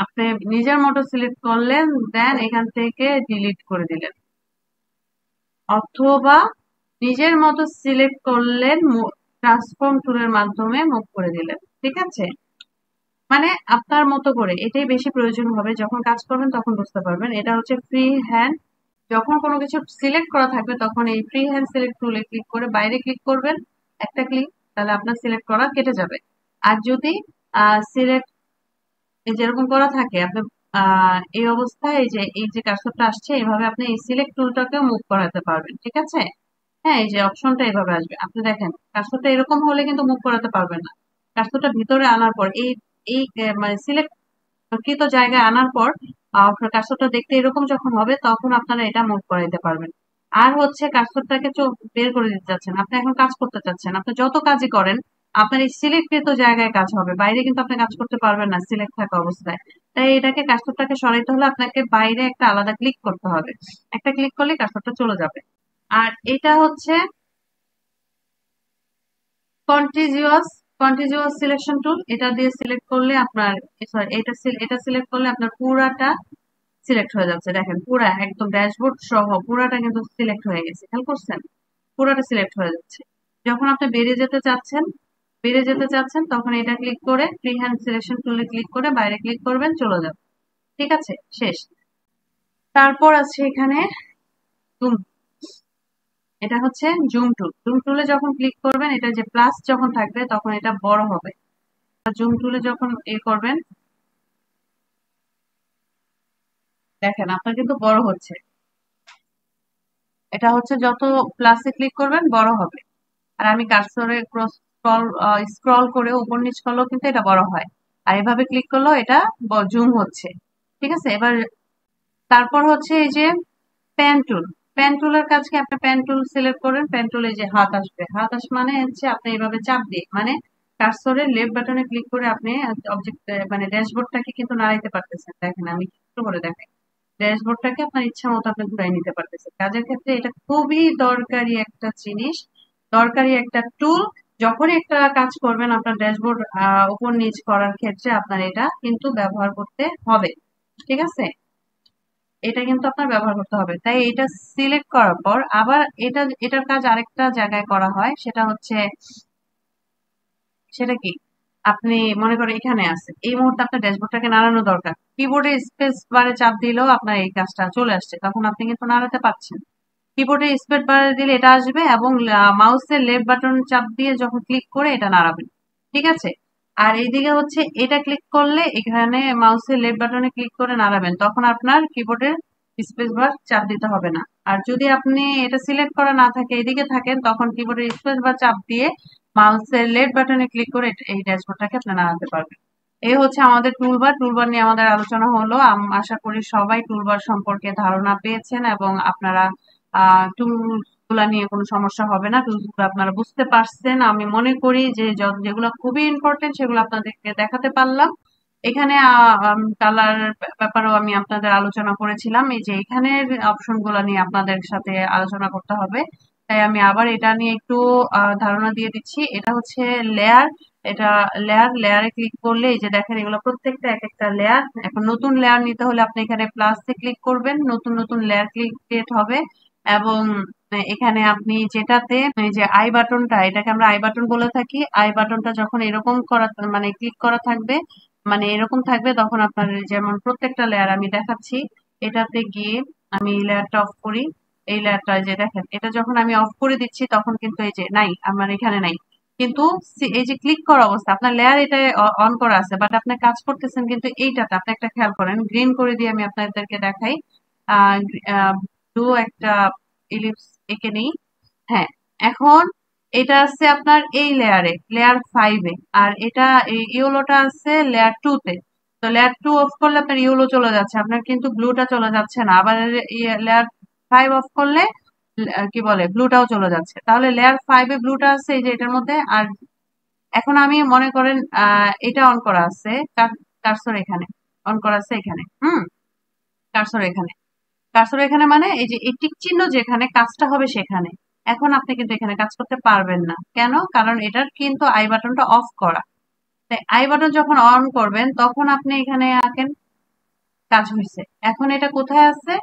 A: আপনি নিজের মতো সিলেক্ট করলেন, দেন এখান থেকে ডিলিট করে দিলেন, অথবা নিজের মতো সিলেক্ট করলেন, ট্রান্সফর্ম টুলের মাধ্যমে মুভ করে দিলেন। ঠিক আছে, মানে আপনার মতো করে, এটাই বেশি প্রয়োজন হবে, যখন কাজ করবেন তখন বুঝতে পারবেন। এটা হচ্ছে ফ্রি হ্যান্ড। যখন কোনো কিছু সিলেক্ট করা থাকবে তখন এই ফ্রি হ্যান্ড সিলেক্ট টুলে ক্লিক করে বাইরে ক্লিক করবেন, একটা ক্লিক, তাহলে আপনার সিলেক্ট করা কেটে যাবে। আর যদি সিলেক্ট যেরকম করা থাকে, আপনি এই অবস্থায় এই যে কার্সরটা আসছে, এইভাবে আপনি এই সিলেক্ট টুলটাকেও মুভ করাতে পারবেন। ঠিক আছে, হ্যাঁ, এই যে অপশনটা এইভাবে আসবে, আপনি দেখেন কার্সরটা এরকম হলে কিন্তু মুভ করাতে পারবেন না। কার্সরটা ভিতরে আনার পর এই এই মানে সিলেক্ট কৃত জায়গায় আনার পর আপনার কার্সরটা দেখতে এরকম যখন হবে তখন আপনারা এটা মুভ করাইতে পারবেন। আর হচ্ছে কার্সরটাকে বের করে দিতে চাচ্ছেন, আপনি এখন কাজ করতে চাচ্ছেন, আপনি যত কাজই করেন আপনার এই সিলেক্টকৃত জায়গায় কাজ হবে, বাইরে কিন্তু আপনি কাজ করতে পারবেন না সিলেক্ট থাকা অবস্থায়। তাই এটাকে কার্সরটাকে সরাইতে হলে আপনাকে বাইরে একটা আলাদা ক্লিক করতে হবে, একটা ক্লিক করলে কার্সরটা চলে যাবে। আর এটা হচ্ছে কন্টিজিউয়াস কন্টিজিউয়াস সিলেকশন টুল, এটা দিয়ে সিলেক্ট করলে আপনার, সরি, এটা সিলেক্ট করলে আপনার পুরাটা সিলেক্ট হয়ে যাচ্ছে। দেখেন পুরা একদম ড্যাশবোর্ড সহ পুরাটা কিন্তু সিলেক্ট হয়ে গেছে, খেয়াল করছেন? পুরাটা সিলেক্ট হয়ে যাচ্ছে। যখন আপনি বেরিয়ে যেতে চাচ্ছেন তখন এটা ক্লিক করে ফ্রি হ্যান্ড সিলেকশন টুলে ক্লিক করে বাইরে ক্লিক করবেন, চলে যাবে। ঠিক আছে, শেষ। তারপর আছে এখানে জুম, এটা হচ্ছে জুম টুল। জুম টুলে যখন ক্লিক করবেন, এটা যে প্লাস যখন থাকবে তখন এটা বড় হবে। জুম টুলে যখন করবেন, দেখেন আপনার কিন্তু বড় হচ্ছে। এটা হচ্ছে যত প্লাসে ক্লিক করবেন বড় হবে। আর আমি কার্সরে স্ক্রল করে উপর নিচ করলেও কিন্তু এটা বড় হয়। আর এভাবে ক্লিক করলেও এটা জুম হচ্ছে। ঠিক আছে, এবার তারপর হচ্ছে এই যে পেন টুল। পেন টুলের কাজ কি? আপনি পেন টুল সিলেক্ট করেন, পেন টুলে যে হাত আসবে, হাত আস মানে হচ্ছে আপনি এভাবে চাপ দিয়ে, মানে কার্সরের লেফট বাটনে ক্লিক করে আপনি অবজেক্ট মানে ড্যাশবোর্ডটাকে কিন্তু নাড়াইতে পারতেছেন। দেখেন আমি একটু করে দেখাই, ড্যাশবোর্ডটাকে আপনার ইচ্ছা মতো আপনি ঘুরাই নিতে পারতেছেন। কাজের ক্ষেত্রে এটা খুবই দরকারি একটা জিনিস, দরকারি একটা টুল। যখনই একটা কাজ করবেন আপনার ড্যাশবোর্ড উপর নিচ করার ক্ষেত্রে আপনার এটা কিন্তু ব্যবহার করতে হবে। ঠিক আছে, এটা কিন্তু আপনার ব্যবহার করতে হবে। তাই এটা সিলেক্ট করার পর আবার এটার কাজ আরেকটা জায়গায় করা হয়, সেটা কি? আপনি মনে করেন এখানে আছে, এই মুহূর্তে আপনার ড্যাশবোর্ডটাকে নাড়ানো দরকার, কিবোর্ডে স্পেস বারে চাপ দিলেও আপনার এই কাজটা চলে আসছে, তখন আপনি কিন্তু নাড়াতে পারছেন। কিবোর্ডে স্পেস বারে দিলে এটা আসবে, এবং মাউসের লেফট বাটন চাপ দিয়ে যখন ক্লিক করে এটা নাড়াবেন। ঠিক আছে, আর এইদিকে হচ্ছে এটা ক্লিক করলে এখানে মাউসের লেফট বাটনে ক্লিক করে নাড়াবেন, তখন আপনার কিবোর্ডের স্পেস বার চাপ দিতে হবে না। আর যদি আপনি এটা সিলেক্ট করা না থাকে, এদিকে থাকেন, তখন কিবোর্ডের স্পেস বার চাপ দিয়ে মাউসের লেফট বাটনে ক্লিক করে এই ড্যাশবোর্ডটাকে আপনি নাড়াতে পারবেন। এই হচ্ছে আমাদের টুলবার। টুলবার নিয়ে আমাদের আলোচনা হলো। আশা করি সবাই টুলবার সম্পর্কে ধারণা পেয়েছেন এবং আপনারা টুলস গুলা নিয়ে কোনো সমস্যা হবে না, টুলস গুলো আপনারা বুঝতে পারছেন। আমি মনে করি যে যেগুলো খুবই ইম্পর্টেন্ট সেগুলো আপনাদেরকে দেখাতে পারলাম। এখানে কালার ব্যাপারেও আমি আপনাদের আলোচনা করেছিলাম, এই যে এখানের অপশন গুলা নিয়ে আপনাদের সাথে আলোচনা করতে হবে, তাই আমি আবার এটা নিয়ে একটু ধারণা দিয়ে দিচ্ছি। এটা হচ্ছে লেয়ার, এটা লেয়ারে ক্লিক করলে এই যে দেখেন এগুলো প্রত্যেকটা এক একটা লেয়ার। এখন নতুন লেয়ার নিতে হলে আপনি এখানে প্লাসে ক্লিক করবেন, নতুন নতুন লেয়ার ক্রিয়েট হবে। এবং এখানে আপনি যেটাতে এই যে আই বাটনটা, এটাকে আমরা আই বাটন বলে থাকি, আই বাটনটা যখন এরকম করা মানে ক্লিক করা থাকবে, মানে এরকম থাকবে, তখন আপনার যেমন প্রত্যেকটা লেয়ার আমি দেখাচ্ছি, এটাতে গিয়ে আমি এই লেয়ারটা অফ করি, এই লেয়ারটা যে দেখেন এটা যখন আমি অফ করে দিচ্ছি তখন কিন্তু এই যে নাই, আমার এখানে নাই। কিন্তু এই যে ক্লিক করা অবস্থা আপনার লেয়ার এটা অন করা আছে, বাট আপনি কাজ করতেছেন কিন্তু এইটাতে আপনি একটা খেয়াল করেন, গ্রিন করে দিয়ে আমি আপনাদেরকে দেখাই। ব্লু একটা ইলিপস এঁকে নিই। হ্যাঁ, এখন
B: এটা আছে আপনার এই লেয়ারে, লেয়ার 5-এ, আর এটা এই ইয়েলোটা আছে লেয়ার 2-তে। তো লেয়ার 2 অফ করলে আপনার ইয়েলো চলে যাচ্ছে, আপনার কিন্তু ব্লুটা চলে যাচ্ছে না। আবার লেয়ার 5 অফ করলে কি বলে ব্লুটাও চলে যাচ্ছে। তাহলে লেয়ার 5-এ ব্লুটা আছে এই যে এটার মধ্যে। আর এখন আমি মনে করেন এটা অন করা আছে, কার্সর এখানে অন করা আছে এখানে, কার্সর এখানে, কার্সর এখানে মানে এই যে এই টিক চিহ্ন যেখানে কাজটা হবে সেখানে। এখন আপনি কিন্তু এখানে কাজ করতে পারবেন না, কেন? কারণ এটার কিন্তু আই বাটনটা অফ করা। তাই আই বাটন যখন অন করবেন তখন আপনি এখানে আঁকেন, কাজ হয়েছে। এখন এটা কোথায় আছে?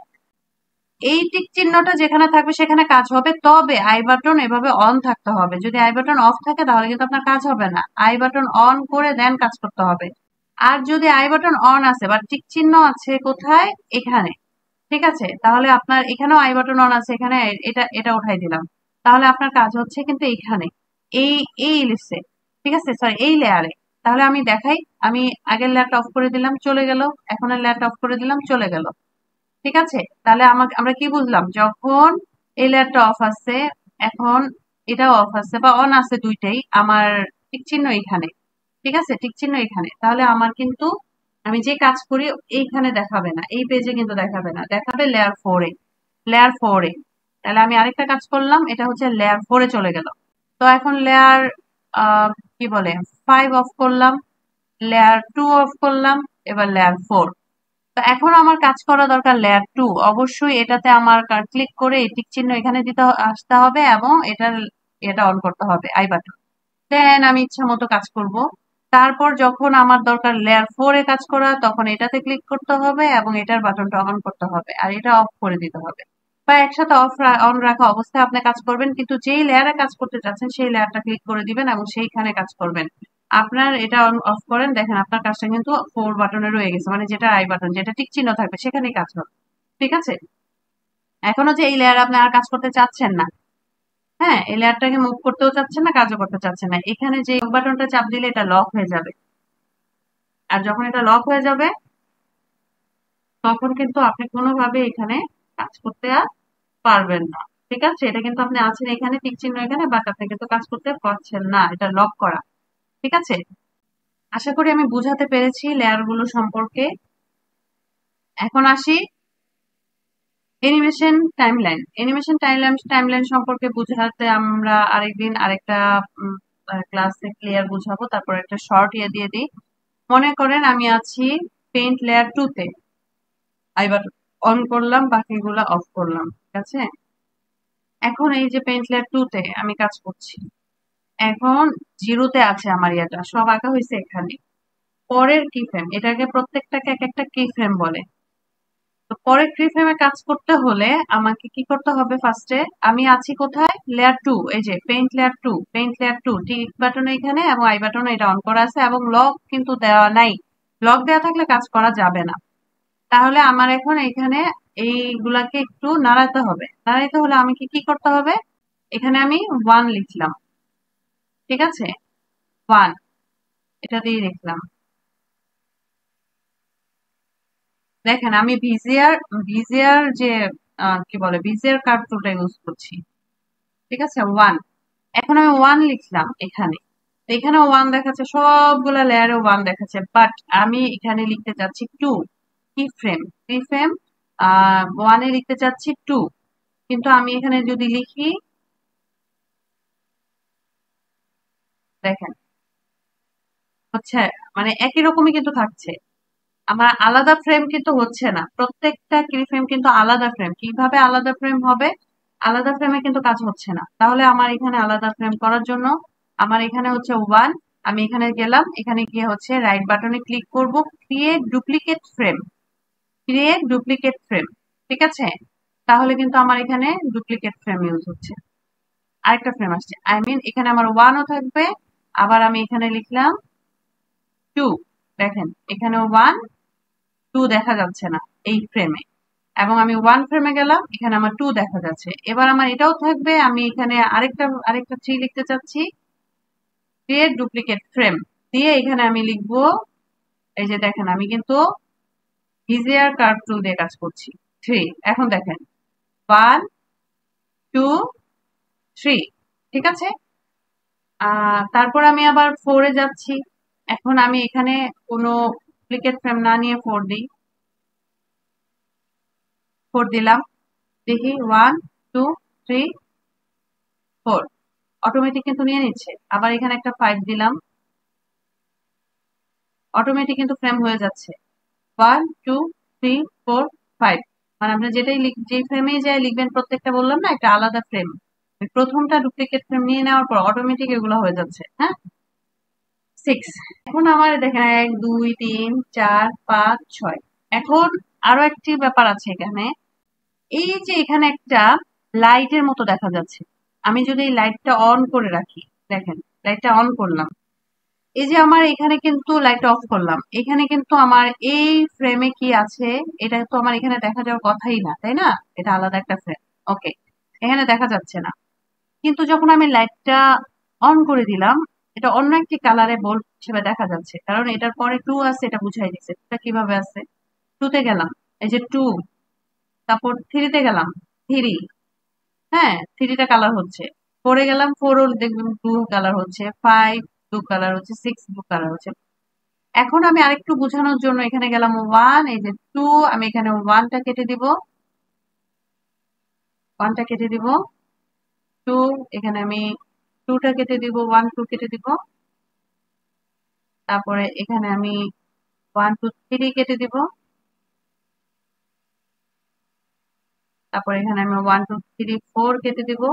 B: এই টিক চিহ্নটা যেখানে থাকবে সেখানে কাজ হবে, তবে আই বাটন এভাবে অন থাকতে হবে। যদি আই বাটন অফ থাকে তাহলে কিন্তু আপনার কাজ হবে না। আই বাটন অন করে দেন কাজ করতে হবে। আর যদি আই বাটন অন আছে বা টিক চিহ্ন আছে কোথায়? এখানে, ঠিক আছে? তাহলে আপনার এখানেও আই বাটন অন আছে, এখানে এটা এটা উঠাই দিলাম। তাহলে আপনার কাজ হচ্ছে কিন্তু এখানে, এই এই লিস্টে, ঠিক আছে? সরি, এই লেয়ারে। তাহলে আমি দেখাই, আমি আগের লেয়ারটা অফ করে দিলাম, চলে গেল। এখনের লেয়ারটা অফ করে দিলাম, চলে গেল। ঠিক আছে? তাহলে আমাকে আমরা কি বুঝলাম? যখন এই লেয়ারটা অফ আছে, এখন এটাও অফ আছে বা অন আছে, দুইটাই আমার টিক চিহ্ন এখানে, ঠিক আছে? টিক চিহ্ন এখানে। তাহলে আমার কিন্তু আমি যে কাজ করি এইখানে দেখাবে না, এই পেজে কিন্তু দেখাবে না, দেখাবে লেয়ার 4-এ, লেয়ার 4-এ। তাহলে আমি আরেকটা কাজ করলাম, এটা হচ্ছে লেয়ার 4-এ চলে গেল। তো এখন লেয়ার কি বলে 5 অফ করলাম, লেয়ার 2 অফ করলাম, এবার লেয়ার 4। তো এখন আমার কাজ করা দরকার লেয়ার 2। অবশ্যই এটাতে আমার ক্লিক করে এই টিক চিহ্ন এখানে দিতে আসতে হবে এবং এটা অন করতে হবে আই বাটন। দেন আমি ইচ্ছা মতো কাজ করব। তারপর যখন আমার দরকার লেয়ার 4-এ কাজ করা, তখন এটাতে ক্লিক করতে হবে এবং এটার বাটনটা অন করতে হবে আর এটা অফ করে দিতে হবে। বা একসাথে অন রাখা অবস্থায় আপনি কাজ করবেন, কিন্তু যেই লেয়ারে কাজ করতে চাচ্ছেন সেই লেয়ারটা ক্লিক করে দিবেন এবং সেইখানে কাজ করবেন। আপনার এটা অন অফ করেন, দেখেন আপনার কাজটা কিন্তু 4 বাটনে রয়ে গেছে, মানে যেটা আই বাটন, যেটা টিক চিহ্ন থাকবে সেখানেই কাজ হবে। ঠিক আছে? এখনো যে এই লেয়ারে আপনি আর কাজ করতে চাচ্ছেন না, হ্যাঁ, এই লেয়ারটাকে মুভ করতেও চাচ্ছেন না, কাজও করতে চাচ্ছেন না, এখানে যে বাটনটা চাপ দিলে এটা লক হয়ে যাবে। আর যখন এটা লক হয়ে যাবে তখন কিন্তু আপনি কোনোভাবে এখানে কাজ করতে আর পারবেন না। ঠিক আছে? এটা কিন্তু আপনি আছেন এখানে, টিক চিহ্ন এখানে, বাট আপনি কিন্তু কাজ করতে পারছেন না, এটা লক করা। ঠিক আছে? আশা করি আমি বুঝাতে পেরেছি লেয়ার গুলো সম্পর্কে। এখন আসি অ্যানিমেশন টাইমলাইন। অ্যানিমেশন টাইমলাইন সম্পর্কে বুঝাতে আমরা আরেকদিন আরেকটা ক্লাসে ক্লিয়ার বুঝাবো। তারপর একটা শর্ট দিয়ে দিই। মনে করেন আমি আছি পেইন্ট লেয়ার 2-তে, আই বাটন অন করলাম, বাকিগুলা অফ করলাম। ঠিক আছে? এখন এই যে পেইন্ট লেয়ার 2-তে আমি কাজ করছি, এখন 0-তে আছে আমার ইয়েটা, সব আঁকা হয়েছে এখানে। পরের কি ফ্রেম, এটাকে প্রত্যেকটাকে এক একটা কি ফ্রেম বলে। তো পরের কি ফ্রেমে কাজ করতে হলে আমাকে কি করতে হবে? ফার্স্টে আমি আছি কোথায়? লেয়ার 2, এই যে paint layer 2, paint layer 2, tick button এখানে এবং আই বাটন এটা অন করা আছে এবং লক কিন্তু দেওয়া নাই। লক দেওয়া থাকলে কাজ করা যাবে না। তাহলে আমার এখন এখানে এইগুলাকে একটু নাড়াতে হবে। নাড়াইতে হলে আমি কি কি করতে হবে? এখানে আমি 1 লিখলাম, ঠিক আছে? 1 এটা দিয়ে লিখলাম। দেখেন আমি ভিজিয়ার যে কি বলে ভিজিয়ার কার্ভ টুলটা ইউজ করছি। ঠিক আছে? 1, এখন আমি 1 লিখলাম এখানে। তো এখানে 1 দেখাচ্ছে, সবগুলা লেয়ারে 1 দেখাচ্ছে, বাট আমি এখানে লিখতে চাচ্ছি 2 কি ফ্রেম, কি ফ্রেম 1-এ লিখতে চাচ্ছি 2। কিন্তু আমি এখানে যদি লিখি, দেখেন হচ্ছে মানে একই রকমই কিন্তু থাকছে, আমার আলাদা ফ্রেম কিন্তু হচ্ছে না। প্রত্যেকটা কি ফ্রেম কিন্তু আলাদা ফ্রেম। কিভাবে আলাদা ফ্রেম হবে? আলাদা ফ্রেমে কিন্তু কাজ হচ্ছে না। তাহলে আমার এখানে আলাদা ফ্রেম করার জন্য আমার এখানে হচ্ছে 1, আমি এখানে গেলাম, এখানে গিয়ে হচ্ছে রাইট বাটনে ক্লিক করব, create duplicate frame, create duplicate frame. ঠিক আছে? তাহলে কিন্তু আমার এখানে ডুপ্লিকেট ফ্রেম ইউজ হচ্ছে, আরেকটা ফ্রেম আসছে। আই মিন এখানে আমার 1ও থাকবে, আবার আমি এখানে লিখলাম 2। দেখেন এখানে 1, 2 দেখা যাচ্ছে না এই ফ্রেমে, এবং আমি 1 ফ্রেমে গেলাম, এখানে আমার 2 দেখা যাচ্ছে। এবার আমার এটাও থাকবে, আমি এখানে আরেকটা 3 লিখতে চাচ্ছি, ক্রিয়েট ডুপ্লিকেট ফ্রেম দিয়ে এখানে আমি লিখবো, এই যে দেখেন আমি কিন্তু ইজিয়ার কার্ভ টুল দিয়ে কাজ করছি। 3, এখন দেখেন 1, 2, 3, ঠিক আছে? তারপর আমি আবার 4 এ যাচ্ছি। এখন আমি এখানে কোনো ডুপ্লিকেট ফ্রেম না নিয়ে 4 দিই। 4 দিলাম। দেখি 1 2 3 4 অটোমেটিক কিন্তু নিয়ে নিচ্ছে। আবার এখানে একটা 5 দিলাম, অটোমেটিক কিন্তু ফ্রেম হয়ে যাচ্ছে। 1 2 3 4 5 মানে আপনি যেই ফ্রেমেই যায় লিখবেন, প্রত্যেকটা বললাম না একটা আলাদা ফ্রেম। প্রথমটা ডুপ্লিকেট ফ্রেম নিয়ে নেওয়ার পর অটোমেটিক এগুলো হয়ে যাচ্ছে। হ্যাঁ, 6। এখন আমার দেখেন 1 2 3 4 5 6। এখন আরো একটি ব্যাপার আছে এখানে। এই যে এখানে একটা লাইটের মতো দেখা যাচ্ছে। আমি যদি এই লাইটটা অন করে রাখি, দেখেন লাইটটা অন করলাম, এই যে আমার এখানে কিন্তু লাইটটা অফ করলাম, এখানে কিন্তু আমার এই ফ্রেমে কি আছে এটা তো আমার এখানে দেখা যাওয়ার কথাই না, তাই না? এটা আলাদা একটা ফ্রেম। ওকে, এখানে দেখা যাচ্ছে না। কিন্তু যখন আমি লাইটটা অন করে দিলাম, এটা অন্য একটি কালারে বোল্ড হিসেবে দেখা যাচ্ছে, কারণ এটার পরে 2 আছে, এটা বুঝাই দিচ্ছে। এটা কিভাবে আছে? 2 তে গেলাম, এই যে 2। তারপর 3 তে গেলাম, 3। হ্যাঁ, 3 টা কালার হচ্ছে। 4 এ গেলাম, 4 ও দেখবেন ব্লু কালার হচ্ছে, 5 ব্লু কালার হচ্ছে, 6 ব্লু কালার হচ্ছে। এখন আমি আরেকটু বোঝানোর জন্য এখানে গেলাম 1, এই যে 2, আমি এখানে 1 টা কেটে দিব, 1 টা কেটে দিব, 2 এখানে আমি 2 টা কেটে দিব, 1 2 কেটে দিব। তারপরে এখানে আমি 1 2 3 কেটে দিব। তারপরে এখানে আমি 1 2 3 4 কেটে দিব।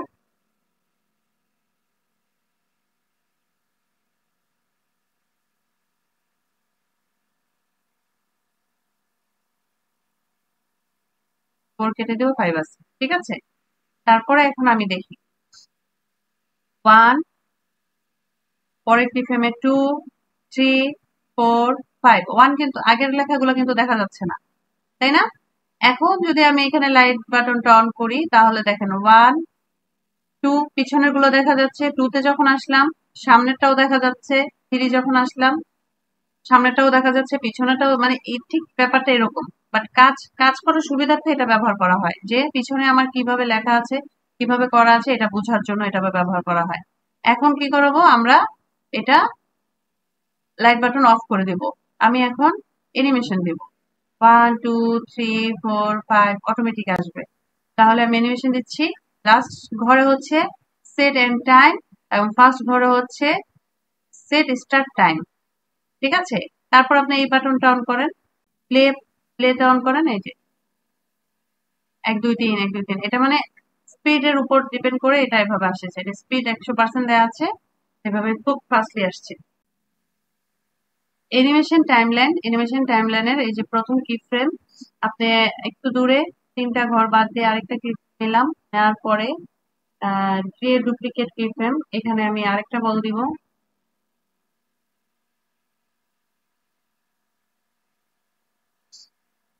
B: 4 কেটে দিব, 5 আছে। ঠিক আছে? তারপরে এখন আমি দেখি 1, পরের ফ্রেমে 2 3 4 5। 1 কিন্তু আগের লেখাগুলো কিন্তু দেখা যাচ্ছে না, তাই না? এখন যদি আমি এখানে লাইট বাটনটা অন করি, তাহলে দেখেন 1 2 পিছনের গুলো দেখা যাচ্ছে। 2 তে যখন আসলাম সামনেরটাও দেখা যাচ্ছে, 3 যখন আসলাম সামনেরটাও দেখা যাচ্ছে, পিছনেটাও, মানে এই ঠিক ব্যাপারটা এরকম। বাট কাজ কাজ করার সুবিধার্থে এটা ব্যবহার করা হয়, যে পিছনে আমার কিভাবে লেখা আছে, কিভাবে করা আছে এটা বোঝার জন্য এটা ব্যবহার করা হয়। এখন কি করব আমরা, এটা লাইট বাটন অফ করে দেব। আমি এখন অ্যানিমেশন দেব। 1 2 3 4 5 অটোমেটিক আসবে। তাহলে আমি অ্যানিমেশন দিচ্ছি। লাস্ট ঘরে হচ্ছে সেট এন্ড টাইম, এবং ফার্স্ট ঘরে হচ্ছে সেট স্টার্ট টাইম। ঠিক আছে? তারপর আপনি এই বাটনটা অন করেন, প্লে প্লেটা অন করেন, এই যে 1 2 3 1 2 3। এটা মানে স্পিডের উপর ডিপেন্ড করে এটা এভাবে আসছে। এটা স্পিড 100% দেওয়া আছে, এভাবে খুব ফাস্টলি আসছে। অ্যানিমেশন টাইমলাইনের এই যে প্রথম কি ফ্রেম, আপনি একটু দূরে 3টা ঘর বাদ দিয়ে আরেকটা কি নিলাম, নেওয়ার পরে ক্রিয়েট ডুপ্লিকেট কি ফ্রেম, এখানে আমি আরেকটা বল দিব।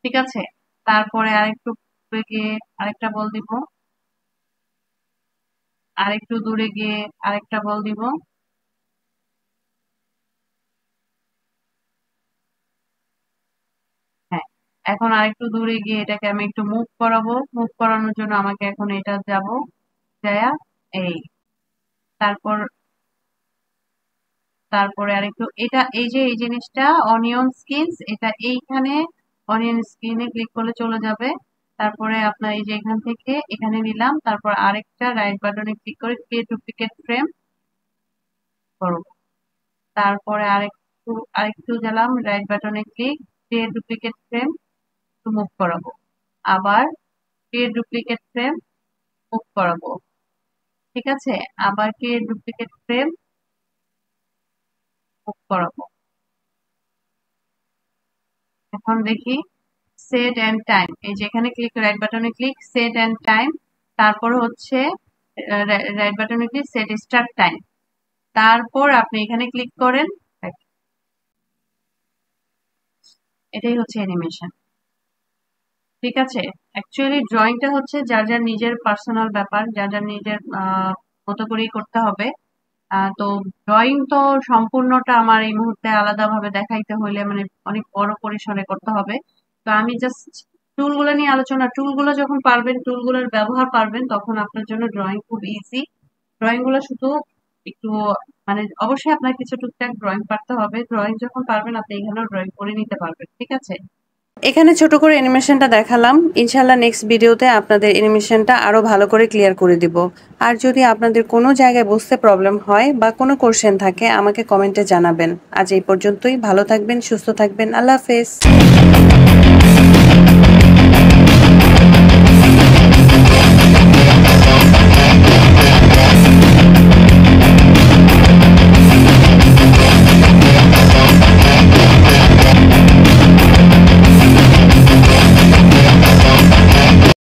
B: ঠিক আছে? তারপরে আরেকটু দূরে গিয়ে আরেকটা বল দিব, আরেকটু দূরে গিয়ে আরেকটা বল দিব। হ্যাঁ, এখন আরেকটু দূরে গিয়ে এটাকে আমি একটু মুভ করাবো। মুভ করানোর জন্য আমাকে এখন এটা যাব, যায়া এই, তারপর তারপরে আরেকটু এটা, এই যে এই জিনিসটা অনিয়ন স্কিনস, এটা এইখানে অনিয়ন স্কিনে ক্লিক করলে চলে যাবে। তারপরে আপনার এই যে এখান থেকে এখানে নিলাম, তারপর আরেকটা রাইট বাটনে ক্লিক করে ক্রিয়েট ডুপ্লিকেট ফ্রেম করব। তারপরে আরেকটু গেলাম, রাইট বাটনে click, create duplicate frame, move করাবো। আবার ক্রিয়েট ডুপ্লিকেট ফ্রেম, মুভ করাবো। ঠিক আছে? আবার ক্রিয়েট ডুপ্লিকেট ফ্রেম, মুভ করাবো। এখন দেখি সেট এন্ড টাইম, এই যে এখানে ক্লিক, রাইট বাটনে ক্লিক, সেট এন্ড টাইম। তারপর হচ্ছে রাইট বাটনে ক্লিক, সেট স্টার্ট টাইম। তারপর আপনি এখানে ক্লিক করেন। এটাই হচ্ছে অ্যানিমেশন। ঠিক আছে? অ্যাকচুয়ালি ড্রয়িংটা হচ্ছে যার যার নিজের পার্সোনাল ব্যাপার, যার যার নিজের মতো করেই করতে হবে। তো ড্রয়িং তো সম্পূর্ণটা আমার এই মুহূর্তে আলাদাভাবে দেখাইতে হইলে মানে অনেক বড় পরিসরে করতে হবে। তো আমি জাস্ট টুলগুলো নিয়ে আলোচনা, টুলগুলো যখন পারবেন, টুলগুলোর ব্যবহার পারবেন, তখন আপনার জন্য ড্রয়িং খুব ইজি। ড্রয়িং গুলো শুধু একটু মানে অবশ্যই আপনার কিছু টুকটাক ড্রয়িং পারতে হবে। ড্রয়িং যখন পারবেন আপনি এখানেও ড্রয়িং করে নিতে পারবেন। ঠিক আছে?
A: এখানে ছোট করে অ্যানিমেশনটা দেখালাম। ইনশাল্লাহ নেক্সট ভিডিওতে আপনাদের অ্যানিমেশনটা আরো ভালো করে ক্লিয়ার করে দিব। আর যদি আপনাদের কোনো জায়গায় বুঝতে প্রবলেম হয় বা কোনো কোশ্চেন থাকে আমাকে কমেন্টে জানাবেন। আজ এই পর্যন্তই। ভালো থাকবেন, সুস্থ থাকবেন। আল্লাহ হাফেজ।